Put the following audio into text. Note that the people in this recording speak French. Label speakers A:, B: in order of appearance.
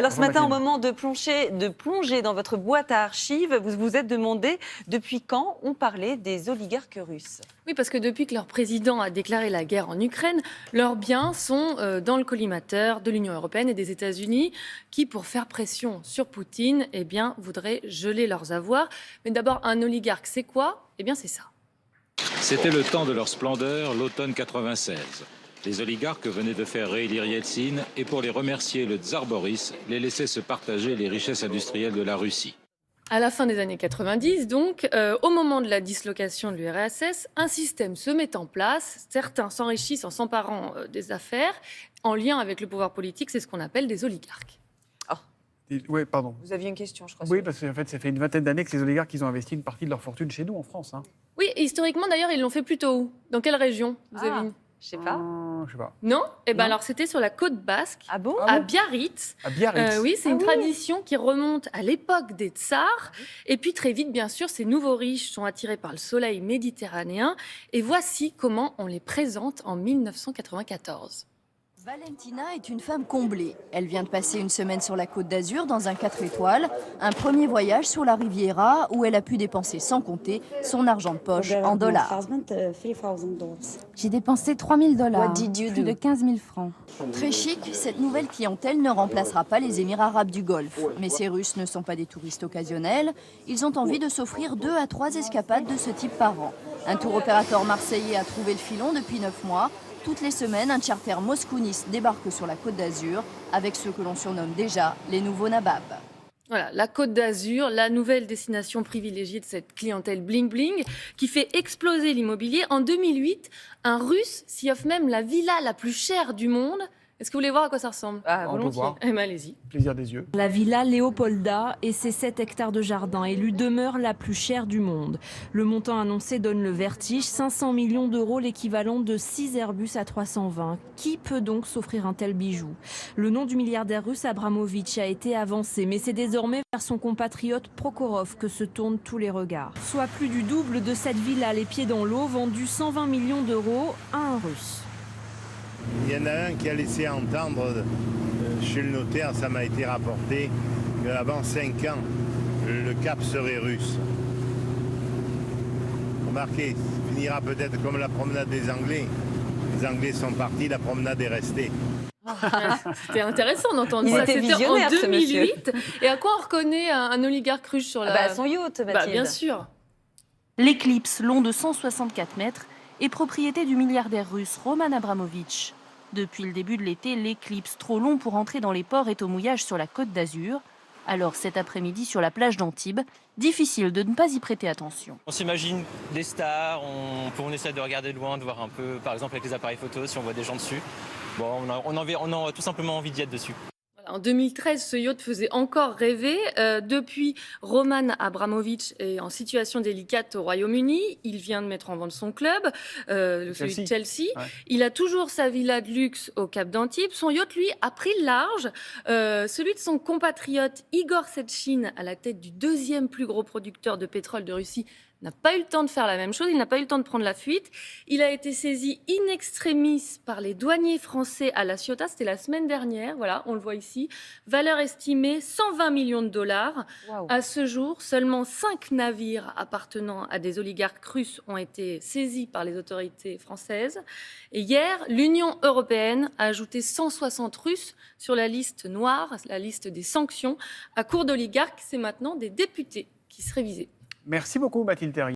A: Alors ce
B: Bonjour
A: matin, au
B: Mathilde.
A: moment de plonger dans votre boîte à archives, vous vous êtes demandé depuis quand on parlait des oligarques russes.
C: Oui, parce que depuis que leur président a déclaré la guerre en Ukraine, leurs biens sont dans le collimateur de l'Union européenne et des États-Unis, qui, pour faire pression sur Poutine, voudraient geler leurs avoirs. Mais d'abord, un oligarque, c'est quoi ? C'est ça.
D: C'était le temps de leur splendeur, l'automne 96. Les oligarques venaient de faire réélire Yeltsin et pour les remercier, le tsar Boris les laissait se partager les richesses industrielles de la Russie.
C: À la fin des années 90, donc, au moment de la dislocation de l'URSS, un système se met en place. Certains s'enrichissent en s'emparant des affaires en lien avec le pouvoir politique. C'est ce qu'on appelle des oligarques.
B: Oui, pardon.
A: Vous aviez une question, je crois.
B: Oui, parce qu'en fait, ça fait une vingtaine d'années que ces oligarques ils ont investi une partie de leur fortune chez nous, en France. Hein.
C: Oui, et historiquement, d'ailleurs, ils l'ont fait plutôt où ? Dans quelle région, vous avez une...
A: Je sais pas.
B: Je sais pas.
C: Non ?
A: Non.
C: Alors, c'était sur la côte basque.
A: Ah bon
C: À Biarritz.
B: À Biarritz.
C: Oui, c'est une tradition qui remonte à l'époque des tsars. Et puis très vite, bien sûr, ces nouveaux riches sont attirés par le soleil méditerranéen. Et voici comment on les présente en 1994.
E: Valentina est une femme comblée. Elle vient de passer une semaine sur la Côte d'Azur dans un 4 étoiles. Un premier voyage sur la Riviera où elle a pu dépenser sans compter son argent de poche en dollars.
F: J'ai dépensé 3 000 $,
E: What did you
F: plus
E: do?
F: de 15 000 francs.
E: Très chic, cette nouvelle clientèle ne remplacera pas les Émirats arabes du Golfe. Mais ces Russes ne sont pas des touristes occasionnels. Ils ont envie de s'offrir 2 à 3 escapades de ce type par an. Un tour opérateur marseillais a trouvé le filon depuis 9 mois. Toutes les semaines, un charter moscouniste débarque sur la Côte d'Azur avec ceux que l'on surnomme déjà les nouveaux nababs.
C: Voilà, la Côte d'Azur, la nouvelle destination privilégiée de cette clientèle bling-bling qui fait exploser l'immobilier. En 2008, un Russe s'y offre même la villa la plus chère du monde. Est-ce que vous voulez voir à quoi ça ressemble ?
A: Ah,
B: On peut
A: volontiers.
B: voir.
C: Allez-y.
B: Plaisir des yeux.
G: La villa Léopolda et ses 7 hectares de jardin élue demeure la plus chère du monde. Le montant annoncé donne le vertige, 500 millions d'euros, l'équivalent de 6 Airbus A320. Qui peut donc s'offrir un tel bijou ? Le nom du milliardaire russe Abramovitch a été avancé, mais c'est désormais vers son compatriote Prokhorov que se tournent tous les regards. Soit plus du double de cette villa les pieds dans l'eau, vendue 120 millions d'euros à un Russe.
H: Il y en a un qui a laissé entendre chez le notaire, ça m'a été rapporté, qu'avant 5 ans, le cap serait russe. Remarquez, ça finira peut-être comme la promenade des Anglais. Les Anglais sont partis, la promenade est restée.
C: C'était intéressant d'entendre
A: Il
C: ça.
A: était
C: C'était en
A: visionnaire, ce monsieur.
C: 2008. Et à quoi on reconnaît un oligarque russe sur la...
A: Son yacht, Mathilde.
C: bien sûr.
I: L'Eclipse, long de 164 mètres, est propriété du milliardaire russe Roman Abramovitch. Depuis le début de l'été, l'Eclipse, trop long pour entrer dans les ports, est au mouillage sur la Côte d'Azur. Alors cet après-midi, sur la plage d'Antibes, difficile de ne pas y prêter attention.
J: On s'imagine des stars, on essaie de regarder de loin, de voir un peu, par exemple avec les appareils photos, si on voit des gens dessus. Bon, on a tout simplement envie d'y être dessus.
C: En 2013, ce yacht faisait encore rêver. Depuis, Roman Abramovitch est en situation délicate au Royaume-Uni. Il vient de mettre en vente son club, celui de Chelsea.
B: Ouais.
C: Il a toujours sa villa de luxe au Cap d'Antibes. Son yacht, lui, a pris le large. Celui de son compatriote Igor Sechin, à la tête du 2e plus gros producteur de pétrole de Russie, n'a pas eu le temps de faire la même chose, il n'a pas eu le temps de prendre la fuite. Il a été saisi in extremis par les douaniers français à La Ciotat, c'était la semaine dernière, voilà, on le voit ici. Valeur estimée 120 millions de dollars.
A: Waouh.
C: À ce jour, seulement 5 navires appartenant à des oligarques russes ont été saisis par les autorités françaises. Et hier, l'Union européenne a ajouté 160 Russes sur la liste noire, la liste des sanctions. À court d'oligarques, c'est maintenant des députés qui seraient visés.
B: Merci beaucoup Mathilde Terrier.